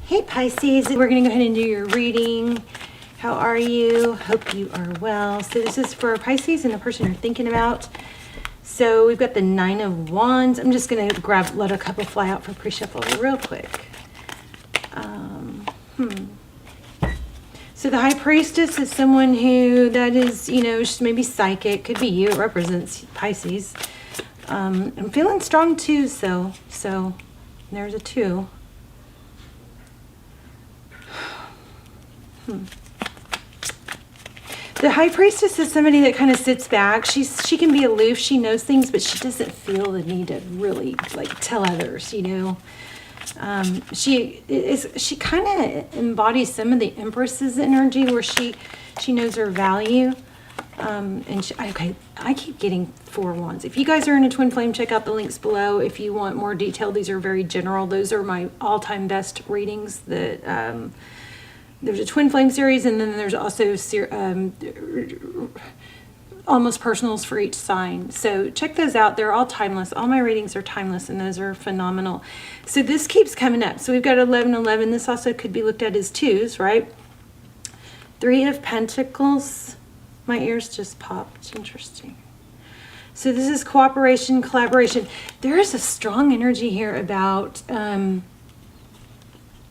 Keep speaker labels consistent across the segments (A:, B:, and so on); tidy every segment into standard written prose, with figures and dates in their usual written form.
A: Hey Pisces, we're going to go ahead and do your reading. How are you? Hope you are well. So this is for Pisces and the person you're thinking about. So we've got the Nine of Wands. I'm just going to let a couple fly out for pre-shuffle real quick. So the High Priestess is someone who that is, she's maybe psychic. Could be you. It represents Pisces. I'm feeling strong too, so there's a 2. The High Priestess is somebody that kind of sits back. She can be aloof. She knows things, but she doesn't feel the need to really tell others. She kind of embodies some of the Empress's energy, where she knows her value. I keep getting 4 wands. If you guys are in a twin flame, check out the links below. If you want more detail, these are very general. Those are my all-time best readings. There's a twin flame series, and then there's also almost personals for each sign. So check those out. They're all timeless. All my readings are timeless, and those are phenomenal. So this keeps coming up. So we've got 1111. This also could be looked at as 2s, right? 3 of Pentacles. My ears just popped. Interesting. So this is cooperation, collaboration. There is a strong energy here about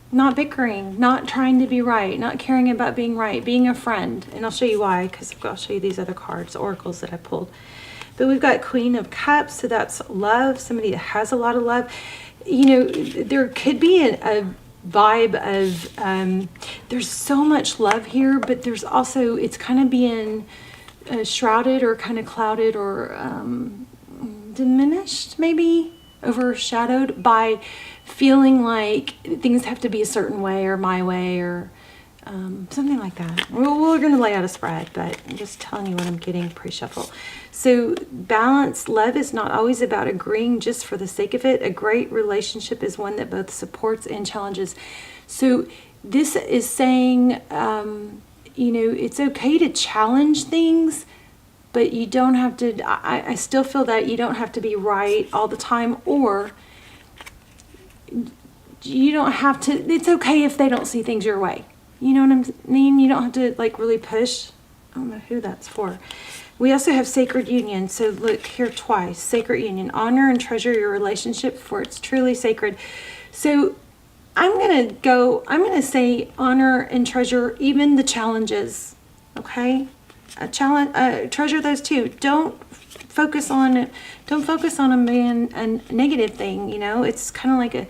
A: not bickering, not trying to be right, not caring about being right, being a friend. And I'll show you why, because I'll show you these other cards, oracles that I pulled. But we've got Queen of Cups, so that's love, somebody that has a lot of love. There could be a vibe of, there's so much love here, but there's also, it's kind of being shrouded or kind of clouded or diminished, maybe overshadowed by feeling like things have to be a certain way or my way or something like that. We're going to lay out a spread, but I'm just telling you what I'm getting pre-shuffle. So balance, love is not always about agreeing just for the sake of it. A great relationship is one that both supports and challenges. So this is saying, it's okay to challenge things, but you don't have to, I still feel that you don't have to be right all the time, or you don't have to, it's okay if they don't see things your way. You know what I mean? You don't have to really push. I don't know who that's for. We also have sacred union. So look here twice, sacred union. Honor and treasure your relationship, for it's truly sacred. So I'm going to say honor and treasure even the challenges. Okay? Treasure those too. Don't focus on them being a negative thing. It's kind of like a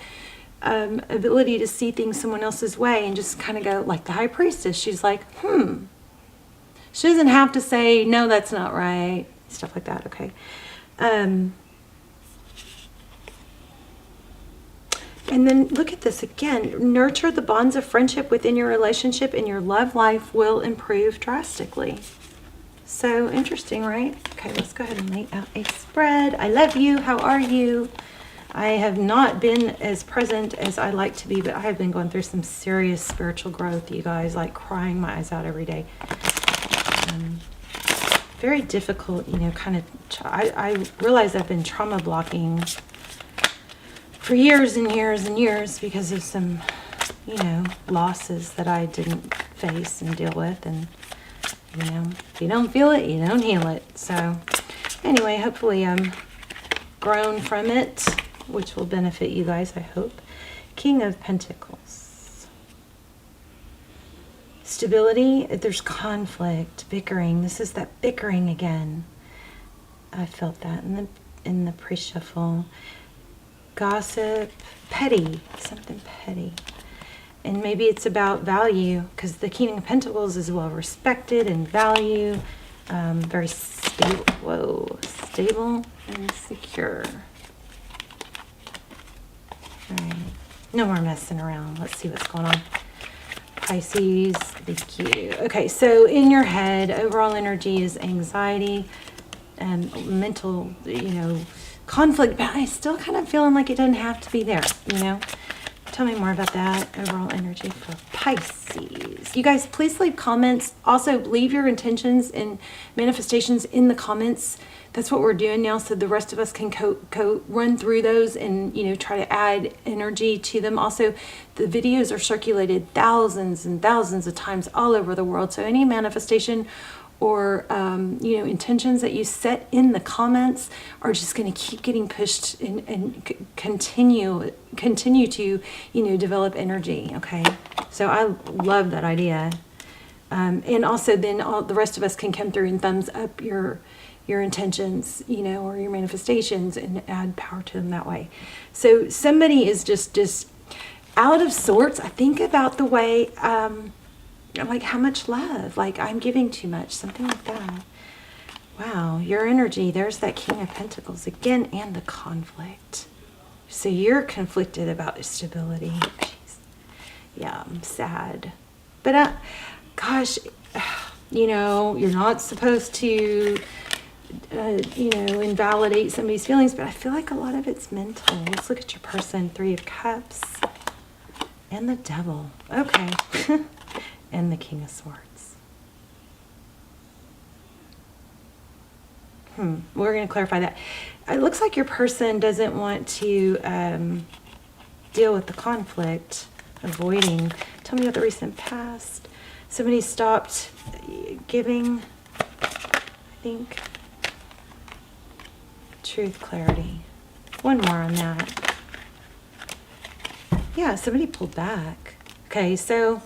A: ability to see things someone else's way and just kind of go, like the High Priestess. She's like, She doesn't have to say, no, that's not right. Stuff like that, okay? And then look at this again. Nurture the bonds of friendship within your relationship, and your love life will improve drastically. So interesting, right? Okay, let's go ahead and lay out a spread. I love you. How are you? I have not been as present as I like to be, but I have been going through some serious spiritual growth, you guys, crying my eyes out every day. Very difficult, I realize I've been trauma blocking for years and years and years because of some, losses that I didn't face and deal with. And, if you don't feel it, you don't heal it. So anyway, hopefully I'm grown from it, which will benefit you guys, I hope. King of Pentacles. Stability, there's conflict, bickering. This is that bickering again. I felt that in the pre-shuffle. Gossip, petty, something petty. And maybe it's about value, because the King of Pentacles is well respected and value. Very stable, stable and secure. All right, no more messing around. Let's see what's going on. Pisces, thank you. Okay, so in your head, overall energy is anxiety and mental, conflict, but I still kind of feeling like it doesn't have to be there, Tell me more about that overall energy for Pisces. You guys, please leave comments. Also, leave your intentions and manifestations in the comments. that's what we're doing now, so the rest of us can run through those and, you know, try to add energy to them. Also, the videos are circulated thousands and thousands of times all over the world, so any manifestation or you know, intentions that you set in the comments are just going to keep getting pushed and continue to, you know, develop energy. Okay, so I love that idea. And also then all the rest of us can come through and thumbs up your intentions, you know, or your manifestations, and add power to them that way. So somebody is just out of sorts. I think about the way, like how much love, like I'm giving too much, something like that. Wow, your energy, there's that King of Pentacles again, and the conflict. So you're conflicted about stability. Jeez. Yeah, I'm sad. But gosh, you know, you're not supposed to, you know, invalidate somebody's feelings, but I feel like a lot of it's mental. Let's look at your person. 3 of Cups and the Devil. Okay. And the King of Swords. We're going to clarify that. It looks like your person doesn't want to deal with the conflict, avoiding. Tell me about the recent past. Somebody stopped giving, I think. Truth, clarity. One more on that. Yeah, somebody pulled back. Okay, so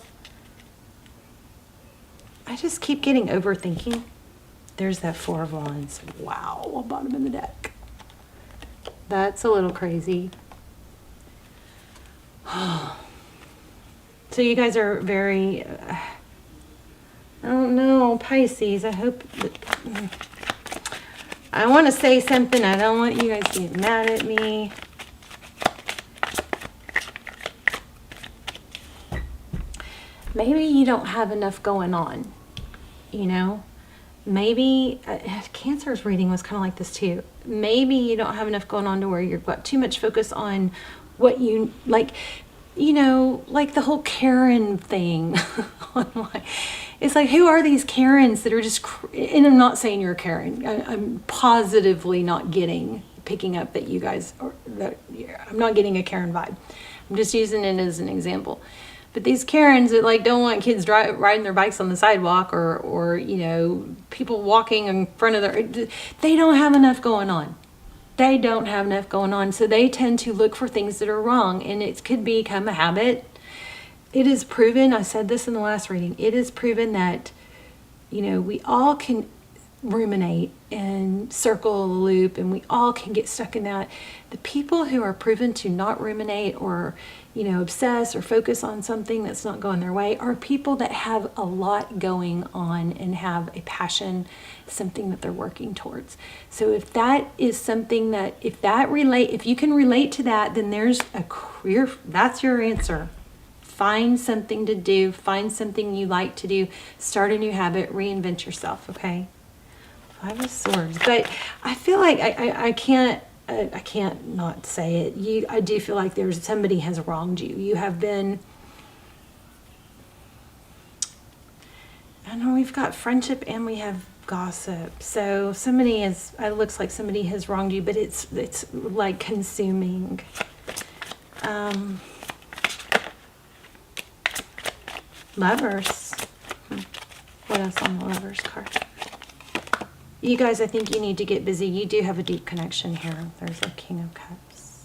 A: I just keep getting overthinking. There's that 4 of Wands. Wow, bottom of the deck. That's a little crazy. So you guys are very, I don't know, Pisces. I hope that, I want to say something. I don't want you guys to get mad at me. Maybe you don't have enough going on, you know? Maybe, Cancer's reading was kind of like this too. Maybe you don't have enough going on to where you've got too much focus on what you, like, you know, like the whole Karen thing online. It's like, who are these Karens that are just, and I'm not saying you're a Karen. I'm positively not picking up that you guys are, that I'm not getting a Karen vibe. I'm just using it as an example. But these Karens that like don't want kids riding their bikes on the sidewalk, or you know, people walking in front of they don't have enough going on. They don't have enough going on. So they tend to look for things that are wrong, and it could become a habit. It is proven, I said this in the last reading, it is proven that, you know, we all can ruminate and circle a loop, and we all can get stuck in that. The people who are proven to not ruminate or, you know, obsess or focus on something that's not going their way are people that have a lot going on and have a passion, something that they're working towards. So if that is something that, if you can relate to that, then there's a career, that's your answer. Find something to do, find something you like to do, start a new habit, reinvent yourself, okay? 5 of Swords. But I feel like I can't not say it. I do feel like somebody has wronged you. You have been, I know we've got friendship and we have gossip. So it looks like somebody has wronged you, but it's like consuming. Lovers. What else on the Lovers card? You guys, I think you need to get busy. You do have a deep connection here. There's a King of Cups.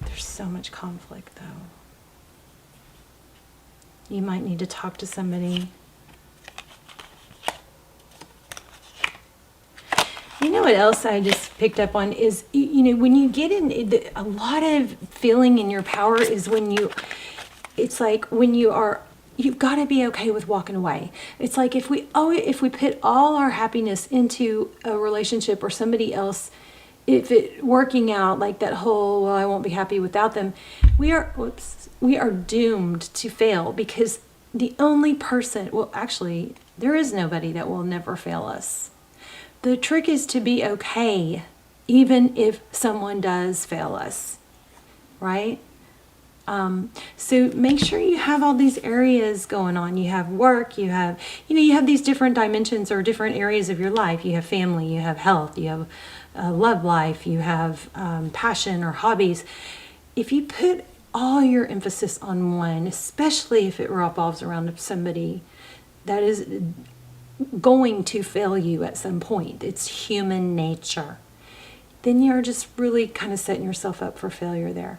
A: There's so much conflict, though. You might need to talk to somebody. You know what else I just picked up on is, you know, when you get in, a lot of feeling in your power is it's like when you've got to be okay with walking away. It's like if we put all our happiness into a relationship or somebody else, if it working out, like that whole, well, I won't be happy without them, we are doomed to fail, because the only person, well, actually, there is nobody that will never fail us. The trick is to be okay, even if someone does fail us, right? So make sure you have all these areas going on. You have work, you have these different dimensions or different areas of your life. You have family, you have health, you have love life, you have passion or hobbies. If you put all your emphasis on one, especially if it revolves around somebody that is going to fail you at some point, it's human nature, then you're just really kind of setting yourself up for failure there.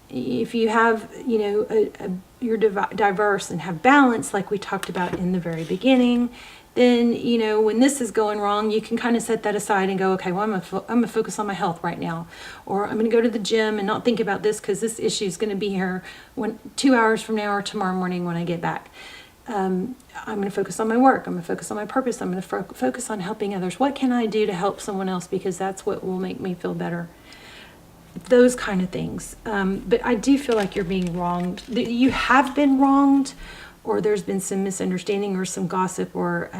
A: If you have, you're diverse and have balance, like we talked about in the very beginning, then, when this is going wrong, you can kind of set that aside and go, okay, well, I'm going to focus on my health right now. Or I'm going to go to the gym and not think about this because this issue is going to be here 2 hours from now or tomorrow morning when I get back. I'm going to focus on my work. I'm going to focus on my purpose. I'm going to focus on helping others. What can I do to help someone else? Because that's what will make me feel better. Those kind of things. But I do feel like you're being wronged. You have been wronged, or there's been some misunderstanding or some gossip, or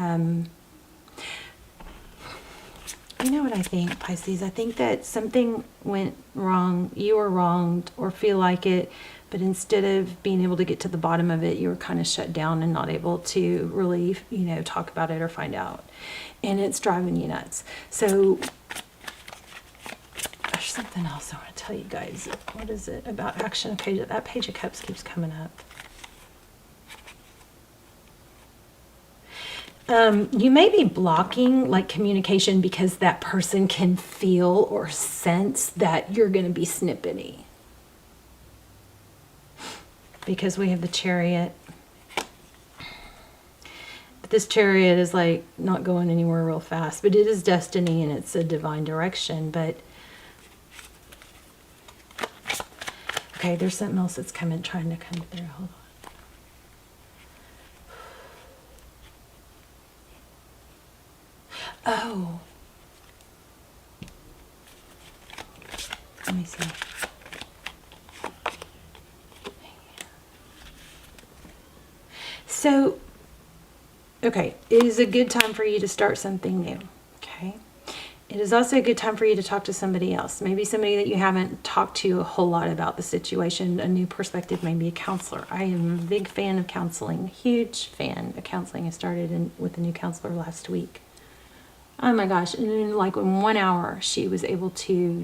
A: you know what I think, Pisces? I think that something went wrong. You were wronged or feel like it, but instead of being able to get to the bottom of it, you were kind of shut down and not able to really, talk about it or find out. And it's driving you nuts. So there's something else I want to tell you guys. What is it about action? Okay, that Page of Cups keeps coming up. You may be blocking communication because that person can feel or sense that you're going to be snippety. Because we have the Chariot. But this Chariot is not going anywhere real fast, but it is destiny and it's a divine direction. But okay, there's something else that's trying to come through. Hold on. Oh. Let me see. So, okay, it is a good time for you to start something new, okay? It is also a good time for you to talk to somebody else. Maybe somebody that you haven't talked to a whole lot about the situation, a new perspective, maybe a counselor. I am a big fan of counseling, huge fan of counseling. I started with a new counselor last week. Oh my gosh, and in in 1 hour, she was able to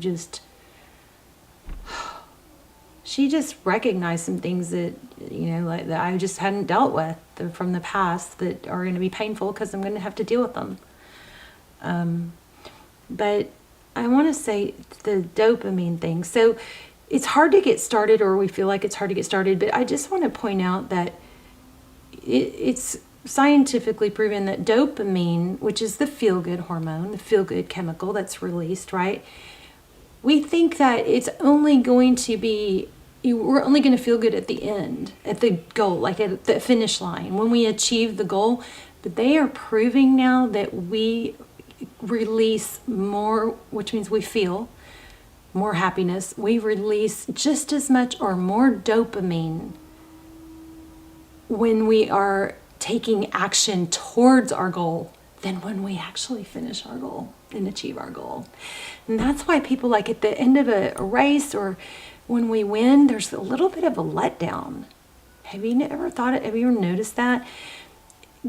A: she just recognized some things that, that I just hadn't dealt with from the past that are going to be painful because I'm going to have to deal with them. But I want to say the dopamine thing. So it's hard to get started, or we feel like it's hard to get started, but I just want to point out that it's scientifically proven that dopamine, which is the feel-good hormone, the feel-good chemical that's released, right? We think that it's only going to be, we're only going to feel good at the end, at the goal, at the finish line, when we achieve the goal. But they are proving now that we release more, which means we feel more happiness. We release just as much or more dopamine when we are taking action towards our goal than when we actually finish our goal and achieve our goal. And that's why people at the end of a race or when we win, there's a little bit of a letdown. Have you ever noticed that?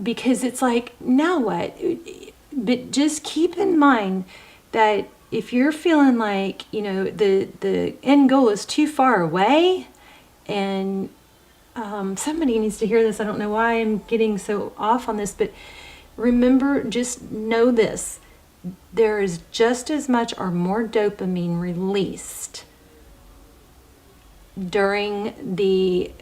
A: Because it's now what? But just keep in mind that if you're feeling the end goal is too far away, and somebody needs to hear this. I don't know why I'm getting so off on this, but remember, just know this. There is just as much or more dopamine released during the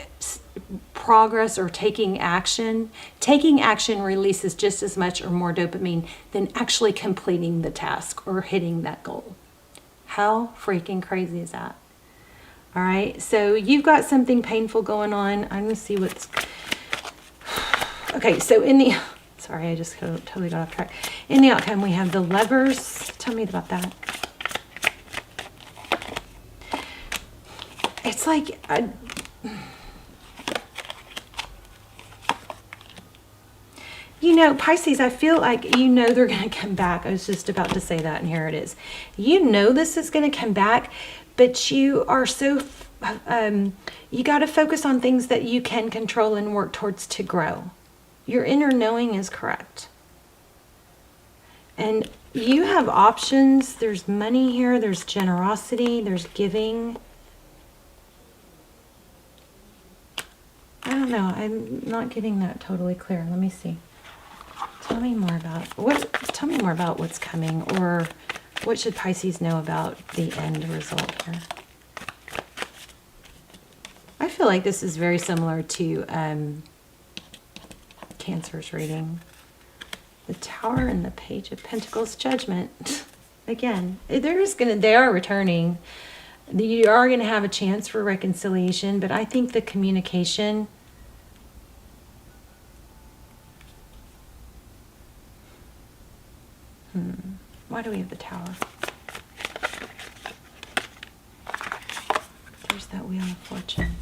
A: progress or taking action. Taking action releases just as much or more dopamine than actually completing the task or hitting that goal. How freaking crazy is that? All right, so you've got something painful going on. I'm going to see what's... Okay, so sorry, I just totally got off track. In the outcome, we have the Lovers. Tell me about that. It's Pisces, I feel like they're going to come back. I was just about to say that, and here it is. This is going to come back, but you are so you got to focus on things that you can control and work towards to grow. Your inner knowing is correct. And you have options. There's money here. There's generosity. There's giving. I don't know. I'm not getting that totally clear. Let me see. Tell me more about what's coming, or what should Pisces know about the end result here? I feel like this is very similar to Cancer's reading. The Tower and the Page of Pentacles, Judgment. Again, they are returning. You are going to have a chance for reconciliation, but I think the communication... Why do we have the Tower? There's that Wheel of Fortune.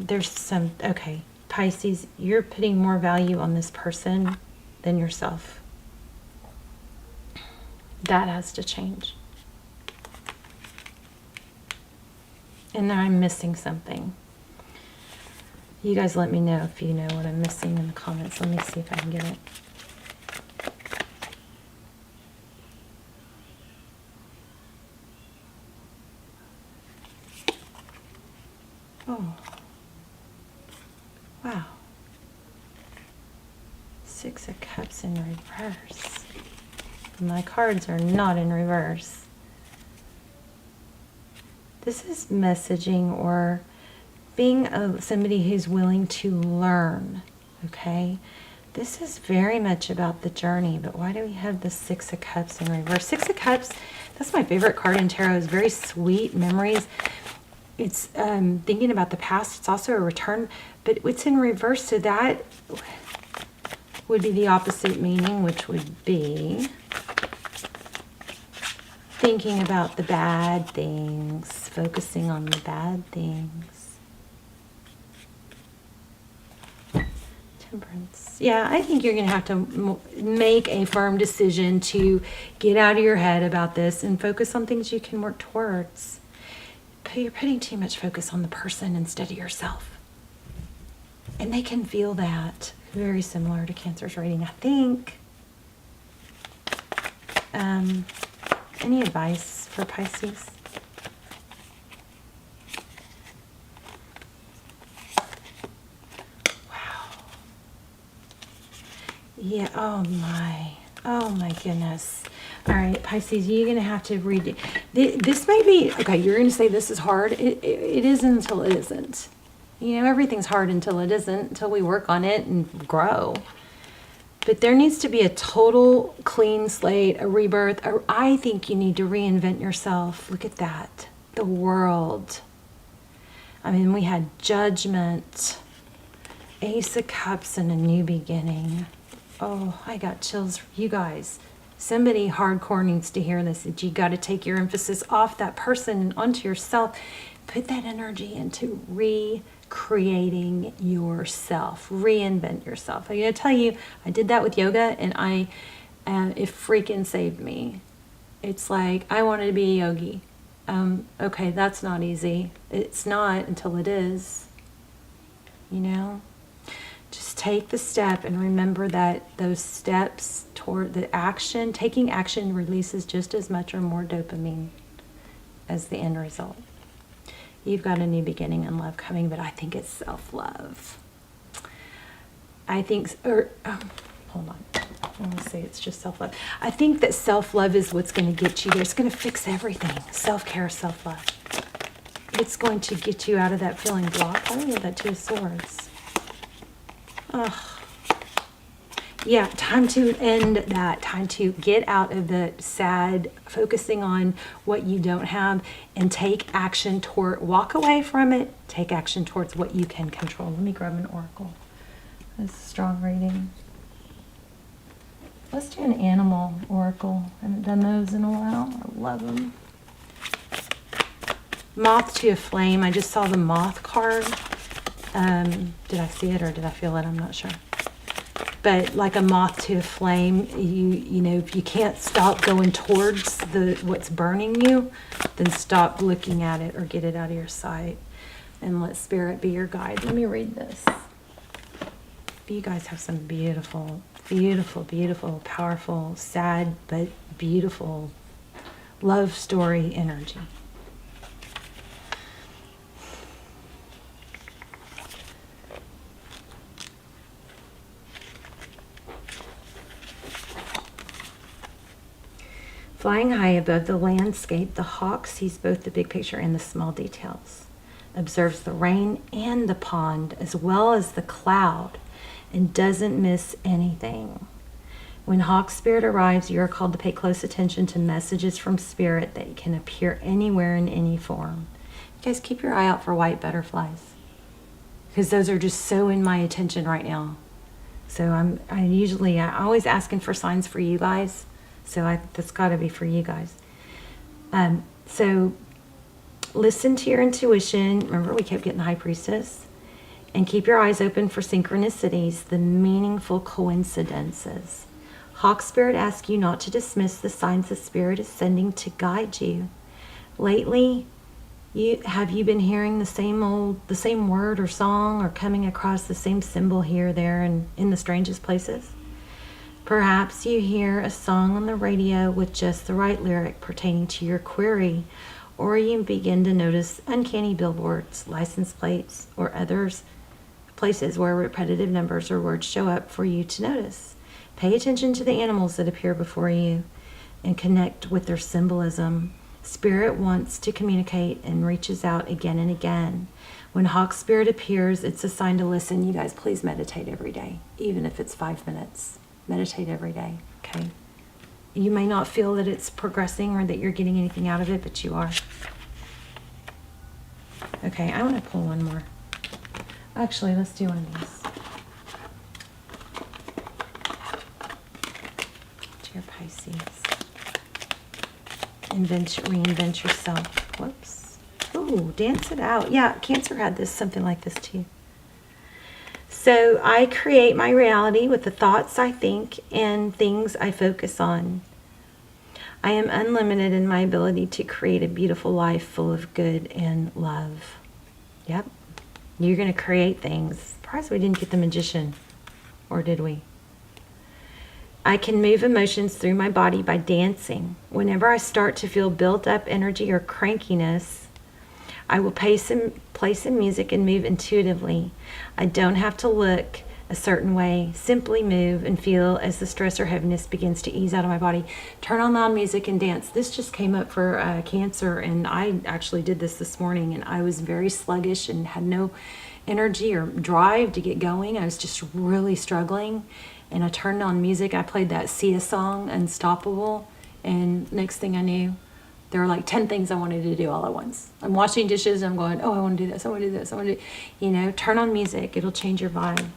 A: There's some... Okay, Pisces, you're putting more value on this person than yourself. That has to change. And I'm missing something. You guys let me know if you know what I'm missing in the comments. Let me see if I can get it. Oh. Wow. Six of Cups in reverse. My cards are not in reverse. This is messaging or being somebody who's willing to learn, okay? This is very much about the journey, but why do we have the Six of Cups in reverse? Six of Cups, that's my favorite card in tarot. It's very sweet memories. It's thinking about the past. It's also a return, but it's in reverse, so that would be the opposite meaning, which would be thinking about the bad things, focusing on the bad things. Temperance. Yeah, I think you're going to have to make a firm decision to get out of your head about this and focus on things you can work towards. But you're putting too much focus on the person instead of yourself. And they can feel that. Very similar to Cancer's reading, I think. Any advice for Pisces? Wow. Yeah, oh my goodness. All right, Pisces, you're going to have to read it. This may be, okay, you're going to say this is hard. It isn't until it isn't. You know, everything's hard until it isn't, until we work on it and grow. But there needs to be a total clean slate, a rebirth. I think you need to reinvent yourself. Look at that. The World. I mean, we had Judgment, Ace of Cups, and a new beginning. Oh, I got chills. You guys, somebody hardcore needs to hear this. That you got to take your emphasis off that person and onto yourself. Put that energy into recreating yourself. Reinvent yourself. I'm going to tell you, I did that with yoga, and it freaking saved me. It's like, I wanted to be a yogi. Okay, that's not easy. It's not until it is. You know? Just take the step and remember that those steps toward the action, taking action releases just as much or more dopamine as the end result. You've got a new beginning in love coming, but I think it's self-love. I think, hold on. I want to say it's just self-love. I think that self-love is what's going to get you there. It's going to fix everything. Self-care, self-love. It's going to get you out of that feeling blocked. I love that Two of Swords. Oh. Yeah, time to end that. Time to get out of the sad, focusing on what you don't have, and take action toward, walk away from it, take action towards what you can control. Let me grab an oracle. That's a strong reading. Let's do an animal oracle. I haven't done those in a while. I love them. Moth to a Flame. I just saw the moth card. Did I see it or did I feel it? I'm not sure. But like a moth to a flame, you know, if you can't stop going towards what's burning you, then stop looking at it or get it out of your sight. And let Spirit be your guide. Let me read this. You guys have some beautiful, beautiful, beautiful, powerful, sad, but beautiful love story energy. Flying high above the landscape, the hawk sees both the big picture and the small details, observes the rain and the pond as well as the cloud, and doesn't miss anything. When hawk spirit arrives, you are called to pay close attention to messages from spirit that can appear anywhere in any form. You guys, keep your eye out for white butterflies, because those are just so in my attention right now. So I'm always asking for signs for you guys. So that's got to be for you guys. So listen to your intuition. Remember, we kept getting the High Priestess. And keep your eyes open for synchronicities, the meaningful coincidences. Hawk Spirit asks you not to dismiss the signs the Spirit is sending to guide you. Lately, have you been hearing the same word or song, or coming across the same symbol here, there, and in the strangest places? Perhaps you hear a song on the radio with just the right lyric pertaining to your query, or you begin to notice uncanny billboards, license plates, or others places where repetitive numbers or words show up for you to notice. Pay attention to the animals that appear before you and connect with their symbolism. Spirit wants to communicate and reaches out again and again. When hawk spirit appears, it's a sign to listen. You guys, please meditate every day, even if it's 5 minutes. Meditate every day, okay? You may not feel that it's progressing or that you're getting anything out of it, but you are. Okay, I want to pull one more. Actually, let's do one of these. Dear Pisces. Reinvent yourself. Whoops. Ooh, dance it out. Yeah, Cancer had something like this too. So I create my reality with the thoughts I think and things I focus on. I am unlimited in my ability to create a beautiful life full of good and love. Yep. You're going to create things. Surprised we didn't get the Magician. Or did we? I can move emotions through my body by dancing. Whenever I start to feel built up energy or crankiness, I will play some music and move intuitively. I don't have to look a certain way. Simply move and feel as the stress or heaviness begins to ease out of my body. Turn on loud music and dance. This just came up for Cancer, and I actually did this morning, and I was very sluggish and had no energy or drive to get going. I was just really struggling, and I turned on music. I played that Sia song, Unstoppable, and next thing I knew, there were like 10 things I wanted to do all at once. I'm washing dishes and I'm going, oh, I want to do this, I want to do this, I want to do, you know, turn on music. It'll change your vibe.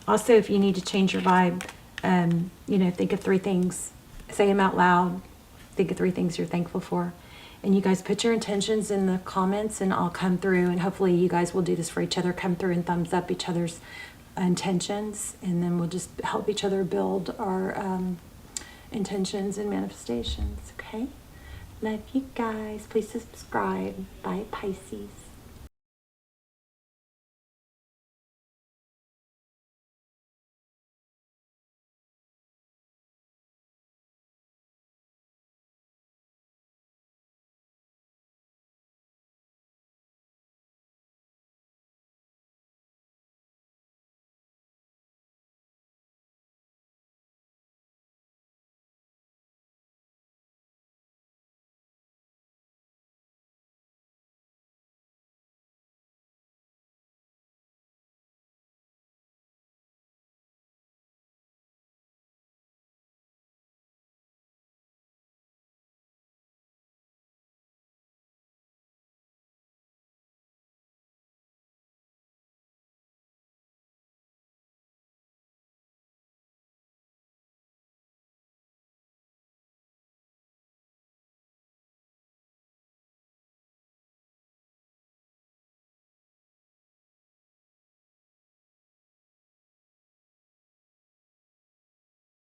A: Also, if you need to change your vibe, you know, think of 3 things. Say them out loud. Think of 3 things you're thankful for. And you guys put your intentions in the comments and I'll come through, and hopefully you guys will do this for each other. Come through and thumbs up each other's intentions, and then we'll just help each other build our intentions and manifestations, okay? Love you guys. Please subscribe. Bye, Pisces.